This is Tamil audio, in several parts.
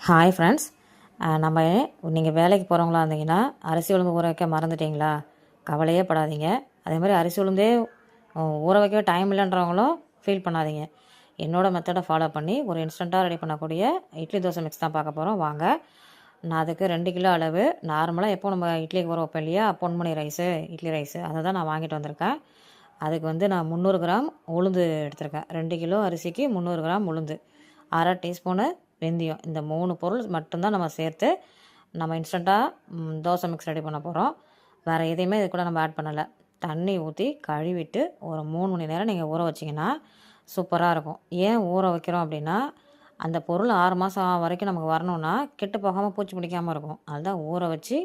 Hi friends. நம்ம நீங்கள் வேலைக்கு போகிறவங்களா இருந்தீங்கன்னா அரிசி உளுந்து ஊற வைக்க மறந்துட்டிங்களா? கவலையே படாதீங்க. அதே மாதிரி அரிசி உளுந்தே ஊற வைக்க டைம் இல்லைன்றவங்களும் ஃபீல் பண்ணாதீங்க. என்னோடய மெத்தடை ஃபாலோ பண்ணி ஒரு இன்ஸ்டண்ட்டாக ரெடி பண்ணக்கூடிய இட்லி தோசை மிக்ஸ் தான் பார்க்க போகிறோம். வாங்க. நான் அதுக்கு 2 கிலோ அளவு நார்மலாக எப்போ நம்ம இட்லிக்கு ஊற வைப்போம் இல்லையா, பொன்மணி ரைஸு, இட்லி ரைஸு, அதை தான் நான் வாங்கிட்டு வந்திருக்கேன். அதுக்கு வந்து நான் 300 கிராம் உளுந்து எடுத்திருக்கேன். 2 கிலோ அரிசிக்கு 300 கிராம் உளுந்து, 1/2 டீஸ்பூனு வெந்தயம். இந்த 3 பொருள் மட்டும்தான் நம்ம சேர்த்து நம்ம இன்ஸ்டண்ட்டாக தோசை மிக்ஸ் ரெடி பண்ண போகிறோம். வேறு எதையுமே இது கூட நம்ம ஆட் பண்ணலை. தண்ணி ஊற்றி கழுவிட்டு ஒரு 3 மணி நேரம் நீங்கள் ஊற வச்சிங்கன்னா சூப்பராக இருக்கும். ஏன் ஊற வைக்கிறோம் அப்படின்னா, அந்த பொருள் 6 மாதம் வரைக்கும் நமக்கு வரணும்னா கெட்டு போகாமல் பூச்சி பிடிக்காமல் இருக்கும். அதுதான் ஊற வச்சு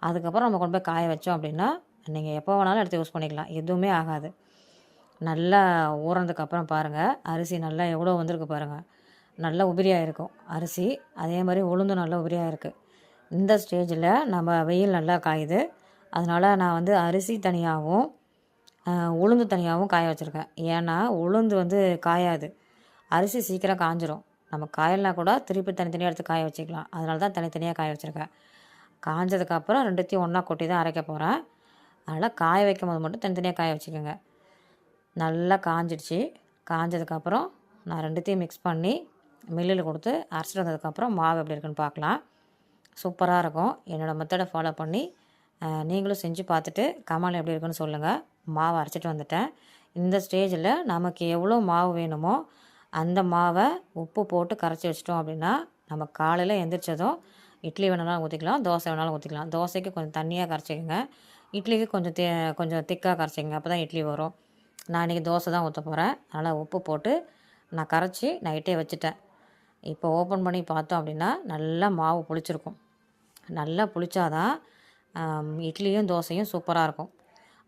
அதுக்கப்புறம் நம்ம கொண்டு போய் காய வச்சோம் அப்படின்னா நீங்கள் எப்போ வேணாலும் எடுத்து யூஸ் பண்ணிக்கலாம், எதுவுமே ஆகாது. நல்லா ஊறினதுக்கப்புறம் பாருங்கள், அரிசி நல்லா எவ்வளோ வந்திருக்கு பாருங்கள். நல்லா உதிரியாக இருக்கும் அரிசி. அதே மாதிரி உளுந்தும் நல்லா உதிரியாக இருக்குது. இந்த ஸ்டேஜில் நம்ம வெயில் நல்லா காயுது. அதனால் நான் வந்து அரிசி தனியாகவும் உளுந்து தனியாகவும் காய வச்சுருக்கேன். ஏன்னா உளுந்து வந்து காயாது, அரிசி சீக்கிரம் காஞ்சிரும். நம்ம காயலாம் கூட திருப்பி தனித்தனியாக எடுத்து காய வச்சுக்கலாம். அதனால தான் தனித்தனியாக காய வச்சுருக்கேன். காஞ்சதுக்கப்புறம் ரெண்டுத்தையும் ஒன்றா கொட்டி தான் அரைக்க போகிறேன். அதனால் காய வைக்கும் போது மட்டும் தனித்தனியாக காய வச்சுக்கோங்க. நல்லா காஞ்சிடுச்சு. காஞ்சதுக்கப்புறம் நான் ரெண்டுத்தையும் மிக்ஸ் பண்ணி மில்லில் கொடுத்து அரைச்சிட்டு வந்ததுக்கப்புறம் மாவு எப்படி இருக்குன்னு பார்க்கலாம். சூப்பராக இருக்கும். என்னோடய மெத்தடை ஃபாலோ பண்ணி நீங்களும் செஞ்சு பார்த்துட்டு கமெண்டில் எப்படி இருக்குன்னு சொல்லுங்கள். மாவை அரைச்சிட்டு வந்துட்டேன். இந்த ஸ்டேஜில் நமக்கு எவ்வளோ மாவு வேணுமோ அந்த மாவை உப்பு போட்டு கரைச்சி வச்சிட்டோம் அப்படின்னா நம்ம காலையில் எந்திரிச்சதும் இட்லி வேணாலும் ஊற்றிக்கலாம், தோசை வேணாலும் ஊற்றிக்கலாம். தோசைக்கு கொஞ்சம் தண்ணியாக கரைச்சிக்கோங்க, இட்லிக்கு கொஞ்சம் திக்காக கரைச்சிக்கங்க. அப்போ தான் இட்லி வரும். நான் இன்றைக்கி தோசை தான் ஊற்ற போகிறேன். அதனால் உப்பு போட்டு நான் கரைச்சி நைட்டே வச்சுட்டேன். இப்போ ஓப்பன் பண்ணி பார்த்தோம் அப்படின்னா நல்லா மாவு புளிச்சிருக்கும். நல்லா புளிச்சாதான் இட்லியும் தோசையும் சூப்பராக இருக்கும்.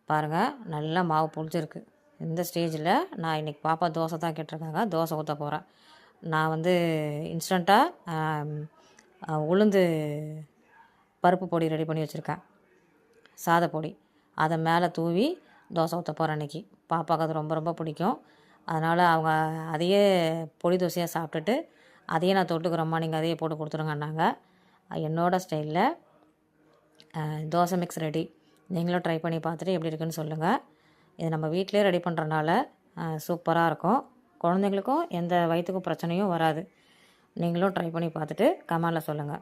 பாருங்கள், நல்லா மாவு புளிச்சிருக்கு. இந்த ஸ்டேஜில் நான் இன்றைக்கி பாப்பா தோசை தான் கேட்டிருக்காங்க, தோசை ஊற்ற போகிறேன். நான் வந்து இன்ஸ்டண்ட்டாக உளுந்து பருப்பு பொடி ரெடி பண்ணி வச்சுருக்கேன், சாதப்பொடி. அதை மேலே தூவி தோசை ஊற்ற போகிறேன் இன்றைக்கி. பாப்பாவுக்கு அது ரொம்ப ரொம்ப பிடிக்கும். அதனால் அவங்க அதையே பொடி தோசையாக சாப்பிட்டுட்டு அதையே நான் தொட்டுக்கிறோம்மா, நீங்கள் அதையே போட்டு கொடுத்துருங்கன்னாங்க. என்னோடய ஸ்டைலில் தோசை மிக்ஸ் ரெடி. நீங்களும் ட்ரை பண்ணி பார்த்துட்டு எப்படி இருக்குன்னு சொல்லுங்கள். இது நம்ம வீட்டிலே ரெடி பண்ணுறனால சூப்பராக இருக்கும். குழந்தைங்களுக்கும் எந்த வயிற்றுக்கும் பிரச்சனையும் வராது. நீங்களும் ட்ரை பண்ணி பார்த்துட்டு கமெண்டில் சொல்லுங்கள்.